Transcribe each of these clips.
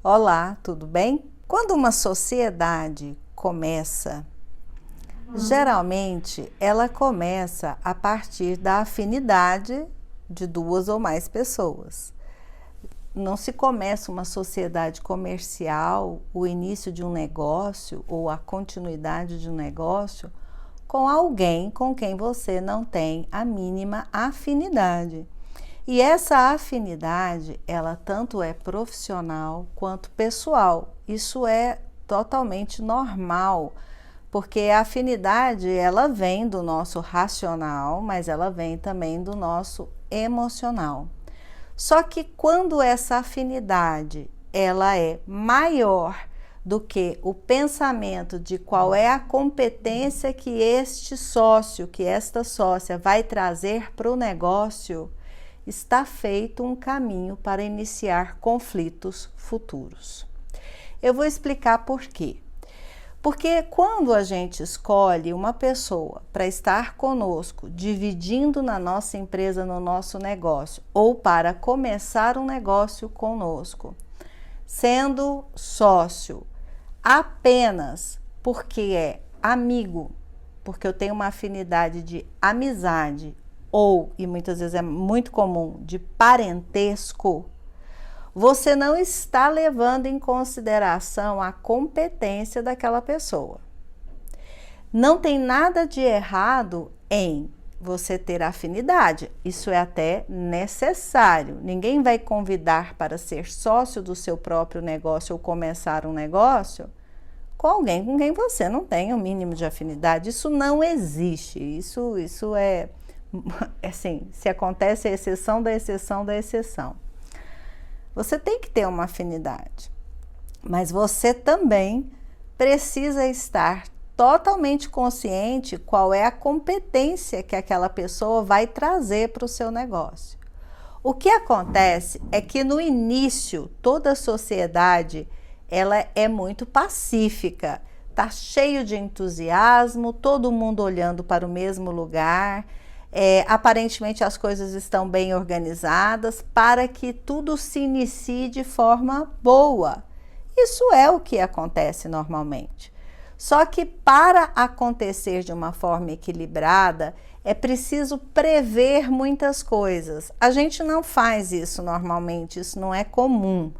Olá, tudo bem? Quando uma sociedade começa, geralmente ela começa a partir da afinidade de duas ou mais pessoas. Não se começa uma sociedade comercial, o início de um negócio ou a continuidade de um negócio com alguém com quem você não tem a mínima afinidade. E essa afinidade, ela tanto é profissional quanto pessoal. Isso é totalmente normal, porque a afinidade, ela vem do nosso racional, mas ela vem também do nosso emocional. Só que quando essa afinidade, ela é maior do que o pensamento de qual é a competência que este sócio, que esta sócia vai trazer para o negócio, está feito um caminho para iniciar conflitos futuros. Eu vou explicar por quê. Porque quando a gente escolhe uma pessoa para estar conosco, dividindo na nossa empresa, no nosso negócio, ou para começar um negócio conosco, sendo sócio apenas porque é amigo, porque eu tenho uma afinidade de amizade, ou, e muitas vezes é muito comum, de parentesco, você não está levando em consideração a competência daquela pessoa. Não tem nada de errado em você ter afinidade, isso é até necessário. Ninguém vai convidar para ser sócio do seu próprio negócio ou começar um negócio com alguém com quem você não tem o mínimo de afinidade. Isso não existe, isso é assim, se acontece, é exceção da exceção da exceção. Você tem que ter uma afinidade, mas você também precisa estar totalmente consciente qual é a competência que aquela pessoa vai trazer para o seu negócio. O que acontece é que no início toda a sociedade ela é muito pacífica, tá cheio de entusiasmo, todo mundo olhando para o mesmo lugar. Aparentemente as coisas estão bem organizadas para que tudo se inicie de forma boa. Isso é o que acontece normalmente. Só que para acontecer de uma forma equilibrada, é preciso prever muitas coisas. A gente não faz isso normalmente, isso não é comum.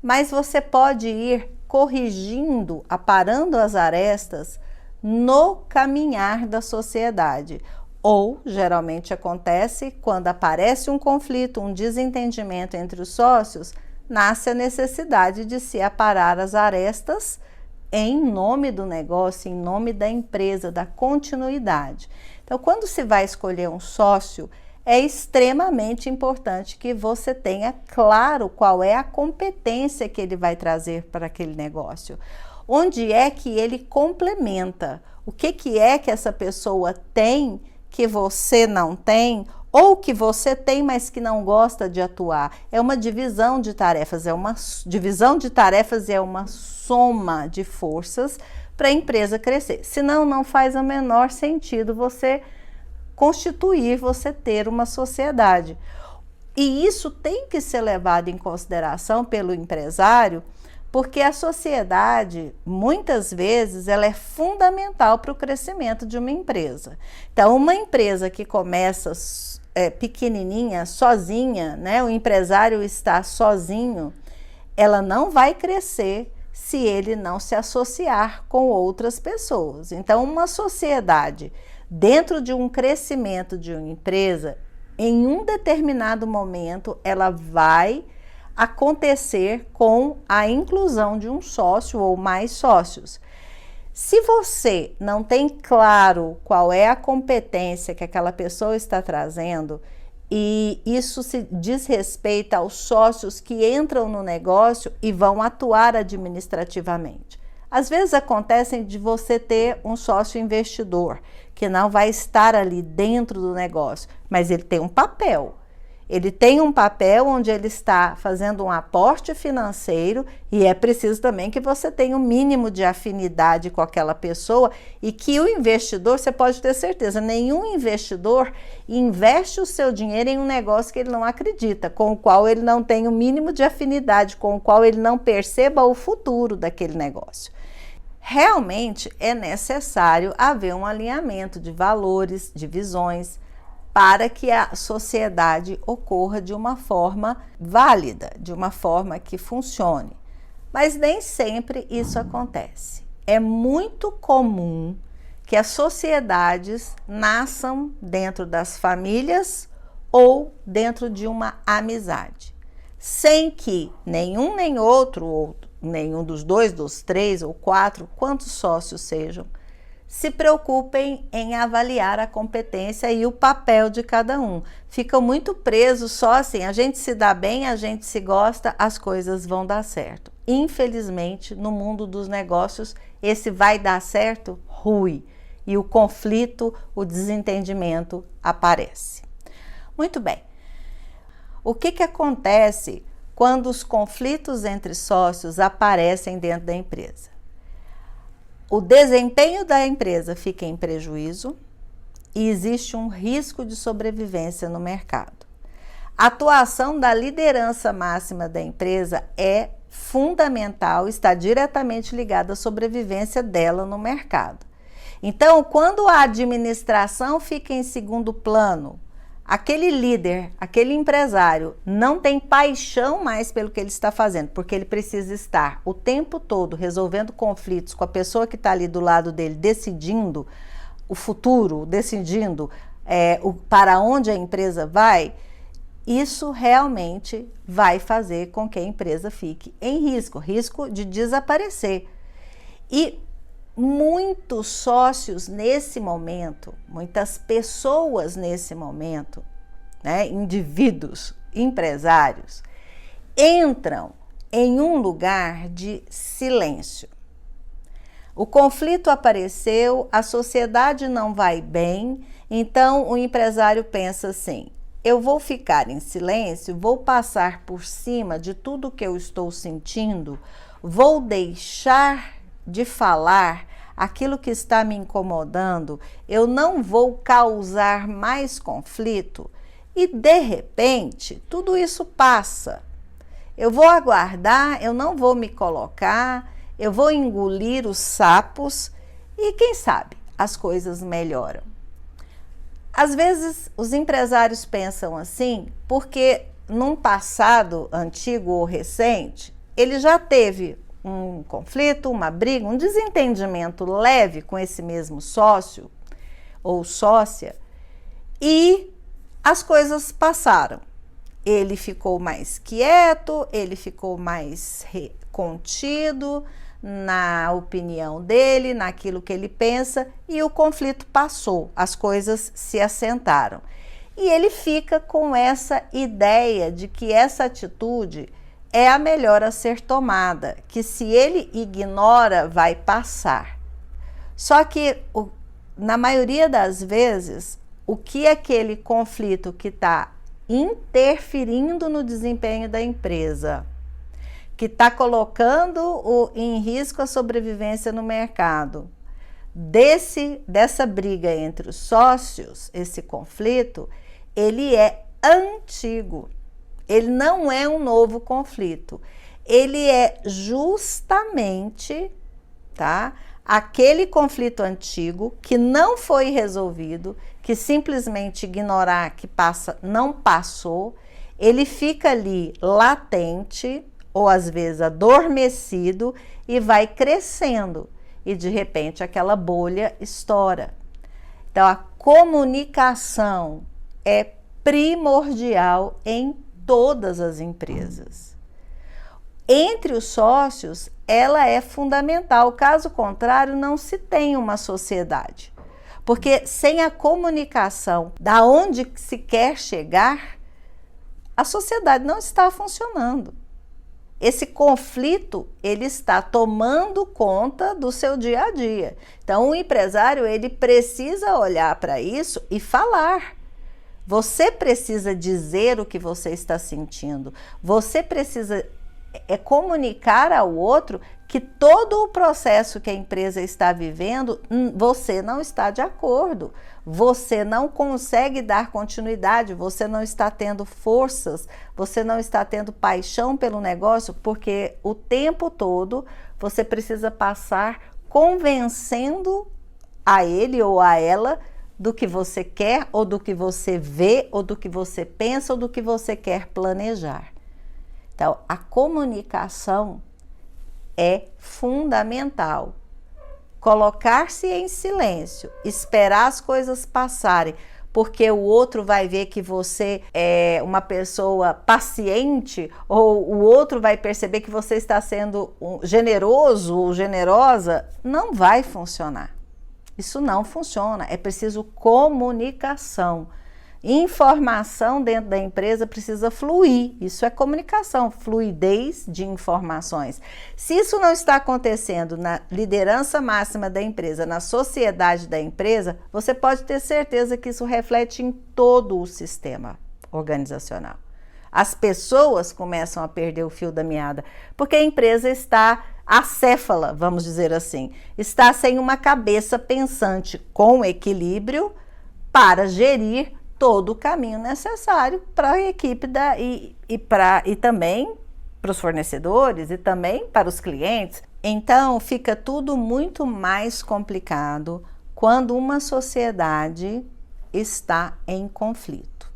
Mas você pode ir corrigindo, aparando as arestas no caminhar da sociedade. Ou, geralmente acontece, quando aparece um conflito, um desentendimento entre os sócios, nasce a necessidade de se aparar as arestas em nome do negócio, em nome da empresa, da continuidade. Então, quando se vai escolher um sócio, é extremamente importante que você tenha claro qual é a competência que ele vai trazer para aquele negócio. Onde é que ele complementa? O que é que essa pessoa tem que você não tem, ou que você tem, mas que não gosta de atuar. É uma divisão de tarefas, é uma soma de forças para a empresa crescer. Senão, não faz o menor sentido você ter uma sociedade. E isso tem que ser levado em consideração pelo empresário, porque a sociedade, muitas vezes, ela é fundamental para o crescimento de uma empresa. Então, uma empresa que começa pequenininha, sozinha, né, o empresário está sozinho, ela não vai crescer se ele não se associar com outras pessoas. Então, uma sociedade, dentro de um crescimento de uma empresa, em um determinado momento, ela vai acontecer com a inclusão de um sócio ou mais sócios. Se você não tem claro qual é a competência que aquela pessoa está trazendo, e isso se diz respeito aos sócios que entram no negócio e vão atuar administrativamente. Às vezes acontece de você ter um sócio investidor, que não vai estar ali dentro do negócio, mas ele tem um papel. Ele tem um papel onde ele está fazendo um aporte financeiro e é preciso também que você tenha um mínimo de afinidade com aquela pessoa e que o investidor, você pode ter certeza, nenhum investidor investe o seu dinheiro em um negócio que ele não acredita, com o qual ele não tem o mínimo de afinidade, com o qual ele não perceba o futuro daquele negócio. Realmente é necessário haver um alinhamento de valores, de visões, para que a sociedade ocorra de uma forma válida, de uma forma que funcione. Mas nem sempre isso acontece. É muito comum que as sociedades nasçam dentro das famílias ou dentro de uma amizade, sem que nenhum nem outro, ou nenhum dos dois, dos três ou quatro, quantos sócios sejam, se preocupem em avaliar a competência e o papel de cada um. Ficam muito presos só assim, a gente se dá bem, a gente se gosta, as coisas vão dar certo. Infelizmente, no mundo dos negócios, esse vai dar certo rui e o conflito, o desentendimento aparece. Muito bem. O que acontece quando os conflitos entre sócios aparecem dentro da empresa? O desempenho da empresa fica em prejuízo e existe um risco de sobrevivência no mercado. A atuação da liderança máxima da empresa é fundamental, está diretamente ligada à sobrevivência dela no mercado. Então, quando a administração fica em segundo plano, aquele líder, aquele empresário não tem paixão mais pelo que ele está fazendo, porque ele precisa estar o tempo todo resolvendo conflitos com a pessoa que está ali do lado dele, decidindo o futuro, decidindo para onde a empresa vai, isso realmente vai fazer com que a empresa fique em risco de desaparecer. E muitos sócios nesse momento, muitas pessoas nesse momento, né, indivíduos, empresários, entram em um lugar de silêncio. O conflito apareceu, a sociedade não vai bem, então o empresário pensa assim: eu vou ficar em silêncio, vou passar por cima de tudo que eu estou sentindo, vou deixar de falar aquilo que está me incomodando, eu não vou causar mais conflito e de repente tudo isso passa. Eu vou aguardar, eu não vou me colocar, eu vou engolir os sapos e quem sabe as coisas melhoram. Às vezes os empresários pensam assim porque num passado antigo ou recente ele já teve um conflito, uma briga, um desentendimento leve com esse mesmo sócio ou sócia e as coisas passaram. Ele ficou mais quieto, ele ficou mais contido na opinião dele, naquilo que ele pensa e o conflito passou, as coisas se assentaram. E ele fica com essa ideia de que essa atitude é a melhor a ser tomada, que se ele ignora, vai passar. Só que, na maioria das vezes, o que aquele conflito que está interferindo no desempenho da empresa, que está colocando em risco a sobrevivência no mercado, dessa briga entre os sócios, esse conflito, ele é antigo. Ele não é um novo conflito, ele é justamente, tá, aquele conflito antigo que não foi resolvido, que simplesmente ignorar que passa, não passou, ele fica ali latente ou às vezes adormecido e vai crescendo e de repente aquela bolha estoura. Então a comunicação é primordial em todas as empresas. Entre os sócios, ela é fundamental, caso contrário, não se tem uma sociedade. Porque sem a comunicação da onde se quer chegar, a sociedade não está funcionando. Esse conflito, ele está tomando conta do seu dia a dia. Então, o empresário, ele precisa olhar para isso e falar. Você precisa dizer o que você está sentindo. Você precisa comunicar ao outro que todo o processo que a empresa está vivendo, você não está de acordo. Você não consegue dar continuidade, você não está tendo forças, você não está tendo paixão pelo negócio, porque o tempo todo você precisa passar convencendo a ele ou a ela do que você quer, ou do que você vê, ou do que você pensa, ou do que você quer planejar. Então, a comunicação é fundamental. Colocar-se em silêncio, esperar as coisas passarem, porque o outro vai ver que você é uma pessoa paciente, ou o outro vai perceber que você está sendo generoso ou generosa, não vai funcionar. Isso não funciona, é preciso comunicação. Informação dentro da empresa precisa fluir, isso é comunicação, fluidez de informações. Se isso não está acontecendo na liderança máxima da empresa, na sociedade da empresa, você pode ter certeza que isso reflete em todo o sistema organizacional. As pessoas começam a perder o fio da meada, porque a empresa está acéfala, vamos dizer assim, está sem uma cabeça pensante com equilíbrio para gerir todo o caminho necessário para a equipe e também para os fornecedores e também para os clientes. Então, fica tudo muito mais complicado quando uma sociedade está em conflito.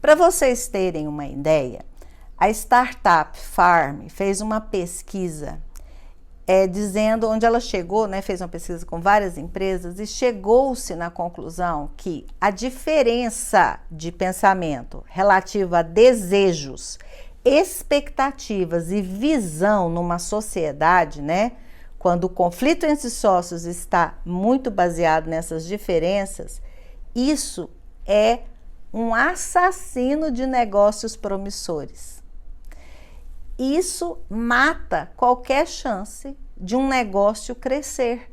Para vocês terem uma ideia, a Startup Farm fez uma pesquisa dizendo onde ela chegou, fez uma pesquisa com várias empresas e chegou-se na conclusão que a diferença de pensamento relativa a desejos, expectativas e visão numa sociedade, quando o conflito entre sócios está muito baseado nessas diferenças, isso é um assassino de negócios promissores. Isso mata qualquer chance de um negócio crescer.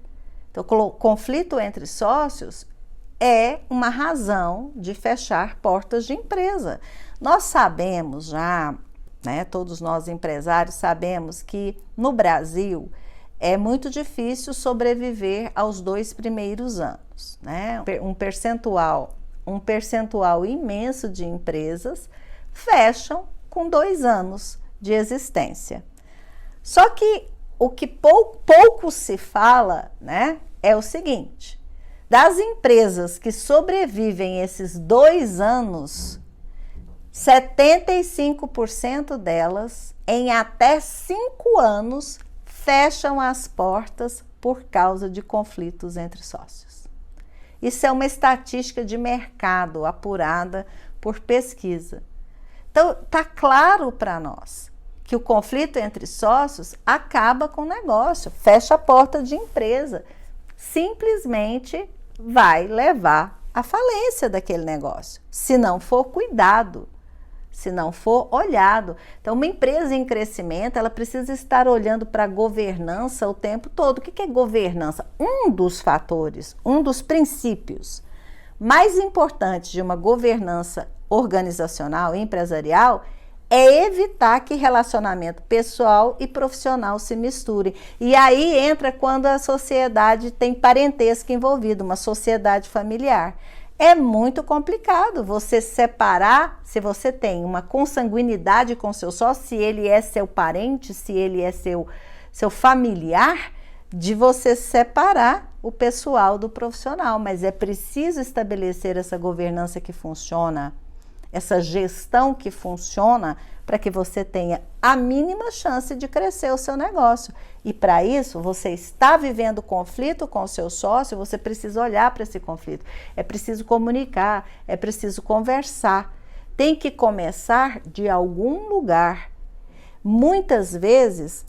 Então, o conflito entre sócios é uma razão de fechar portas de empresa. Nós sabemos já, todos nós empresários sabemos que no Brasil é muito difícil sobreviver aos 2 primeiros anos. Um percentual imenso de empresas fecham com 2 anos de existência. Só que o que pouco se fala, é o seguinte: das empresas que sobrevivem esses 2 anos, 75% delas, em até 5 anos, fecham as portas por causa de conflitos entre sócios. Isso é uma estatística de mercado apurada por pesquisa. Então, está claro para nós que o conflito entre sócios acaba com o negócio, fecha a porta de empresa, simplesmente vai levar à falência daquele negócio, se não for cuidado, se não for olhado. Então, uma empresa em crescimento, ela precisa estar olhando para a governança o tempo todo. O que é governança? Um dos fatores, um dos princípios mais importantes de uma governança organizacional e empresarial é evitar que relacionamento pessoal e profissional se misturem. E aí entra quando a sociedade tem parentesco envolvido, uma sociedade familiar. É muito complicado você separar, se você tem uma consanguinidade com seu sócio, se ele é seu parente, se ele é seu familiar, de você separar o pessoal do profissional. Mas é preciso estabelecer essa governança que funciona, essa gestão que funciona, para que você tenha a mínima chance de crescer o seu negócio. E para isso, você está vivendo conflito com o seu sócio, você precisa olhar para esse conflito. É preciso comunicar, é preciso conversar. Tem que começar de algum lugar. Muitas vezes,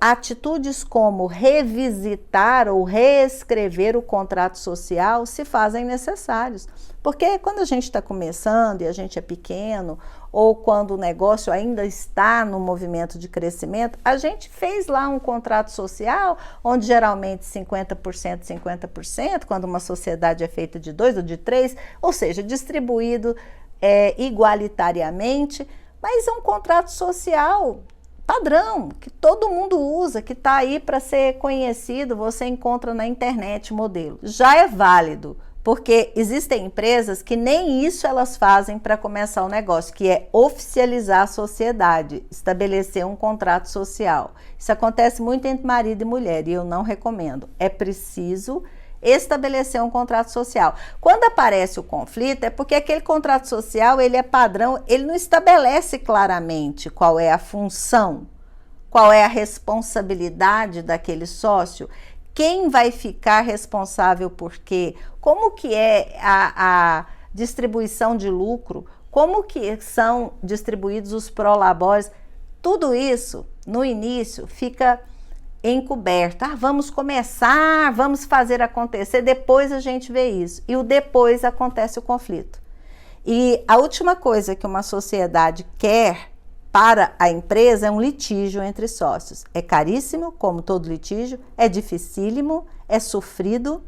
atitudes como revisitar ou reescrever o contrato social se fazem necessários. Porque quando a gente está começando e a gente é pequeno, ou quando o negócio ainda está no movimento de crescimento, a gente fez lá um contrato social, onde geralmente 50%, 50%, quando uma sociedade é feita de 2 ou de 3, ou seja, distribuído igualitariamente, mas é um contrato social padrão, que todo mundo usa, que está aí para ser conhecido, você encontra na internet modelo. Já é válido, porque existem empresas que nem isso elas fazem para começar o negócio, que é oficializar a sociedade, estabelecer um contrato social. Isso acontece muito entre marido e mulher e eu não recomendo. É preciso estabelecer um contrato social. Quando aparece o conflito, é porque aquele contrato social, ele é padrão, ele não estabelece claramente qual é a função, qual é a responsabilidade daquele sócio, quem vai ficar responsável por quê, como que é a distribuição de lucro, como que são distribuídos os prolabores, tudo isso, no início, fica encoberto. Vamos começar, vamos fazer acontecer, depois a gente vê isso. E o depois acontece o conflito. E a última coisa que uma sociedade quer para a empresa é um litígio entre sócios. É caríssimo, como todo litígio, é dificílimo, é sofrido.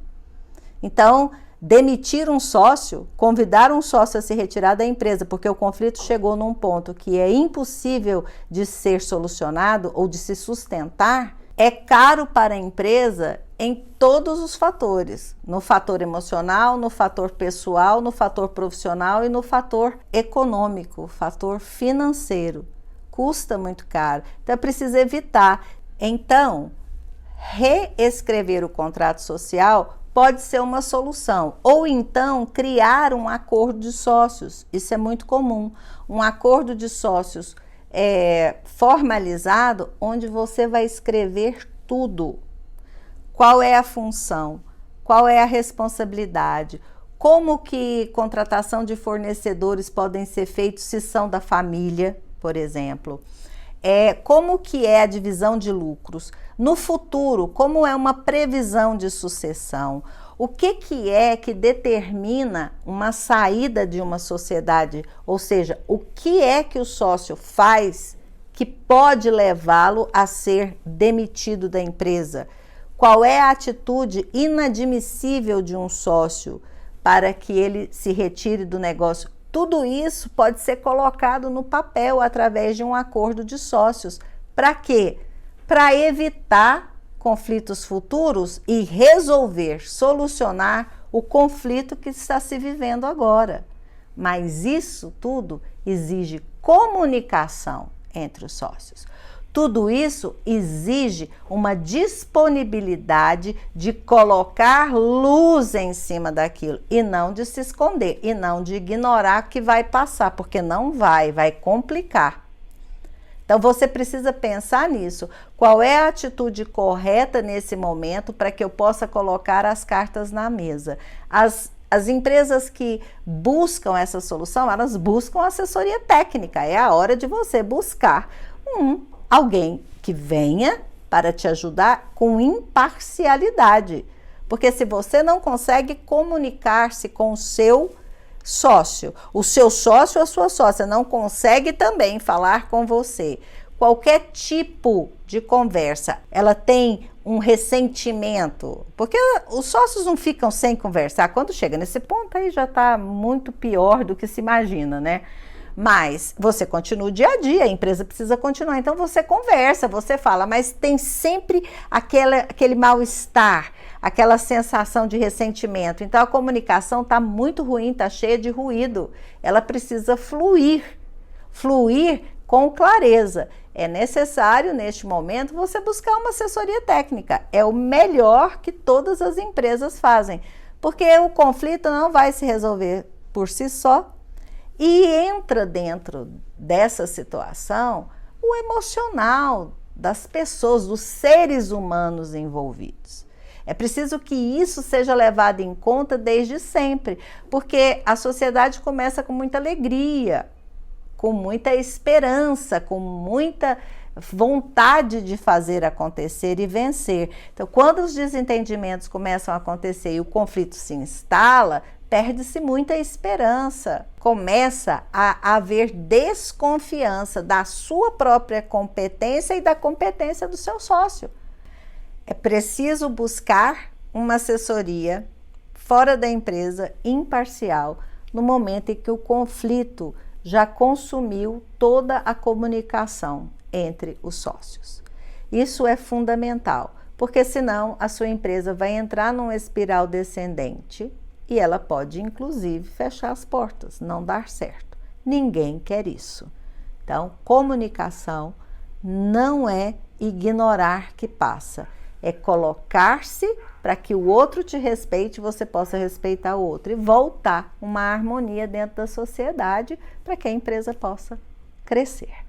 Então, demitir um sócio, convidar um sócio a se retirar da empresa, porque o conflito chegou num ponto que é impossível de ser solucionado ou de se sustentar, é caro para a empresa em todos os fatores, no fator emocional, no fator pessoal, no fator profissional e no fator econômico, fator financeiro. Custa muito caro, então é preciso evitar. Então, reescrever o contrato social pode ser uma solução, ou então criar um acordo de sócios, isso é muito comum, um acordo de sócios formalizado, onde você vai escrever tudo. Qual é a função? Qual é a responsabilidade? Como que contratação de fornecedores podem ser feitos se são da família, por exemplo? Como que é a divisão de lucros? No futuro, como é uma previsão de sucessão? O que é que determina uma saída de uma sociedade? Ou seja, o que é que o sócio faz que pode levá-lo a ser demitido da empresa? Qual é a atitude inadmissível de um sócio para que ele se retire do negócio? Tudo isso pode ser colocado no papel através de um acordo de sócios. Para quê? Para evitar conflitos futuros e resolver, solucionar o conflito que está se vivendo agora. Mas isso tudo exige comunicação entre os sócios. Tudo isso exige uma disponibilidade de colocar luz em cima daquilo e não de se esconder e não de ignorar que vai passar, porque não vai complicar. Então você precisa pensar nisso. Qual é a atitude correta nesse momento para que eu possa colocar as cartas na mesa? As empresas que buscam essa solução, elas buscam assessoria técnica. É a hora de você buscar alguém que venha para te ajudar com imparcialidade. Porque se você não consegue comunicar-se com o seu sócio, a sua sócia não consegue também falar com você, qualquer tipo de conversa, ela tem um ressentimento, porque os sócios não ficam sem conversar, quando chega nesse ponto aí já está muito pior do que se imagina, né? Mas você continua o dia a dia, a empresa precisa continuar, então você conversa, você fala, mas tem sempre aquele mal-estar, aquela sensação de ressentimento. Então a comunicação está muito ruim, está cheia de ruído, ela precisa fluir com clareza. É necessário, neste momento, você buscar uma assessoria técnica, é o melhor que todas as empresas fazem, porque o conflito não vai se resolver por si só. E entra dentro dessa situação o emocional das pessoas, dos seres humanos envolvidos. É preciso que isso seja levado em conta desde sempre, porque a sociedade começa com muita alegria, com muita esperança, com muita vontade de fazer acontecer e vencer. Então, quando os desentendimentos começam a acontecer e o conflito se instala, perde-se muita esperança, começa a haver desconfiança da sua própria competência e da competência do seu sócio. É preciso buscar uma assessoria fora da empresa, imparcial, no momento em que o conflito já consumiu toda a comunicação entre os sócios. Isso é fundamental, porque senão a sua empresa vai entrar numa espiral descendente e ela pode, inclusive, fechar as portas, não dar certo. Ninguém quer isso. Então, comunicação não é ignorar que passa, é colocar-se para que o outro te respeite e você possa respeitar o outro e voltar uma harmonia dentro da sociedade para que a empresa possa crescer.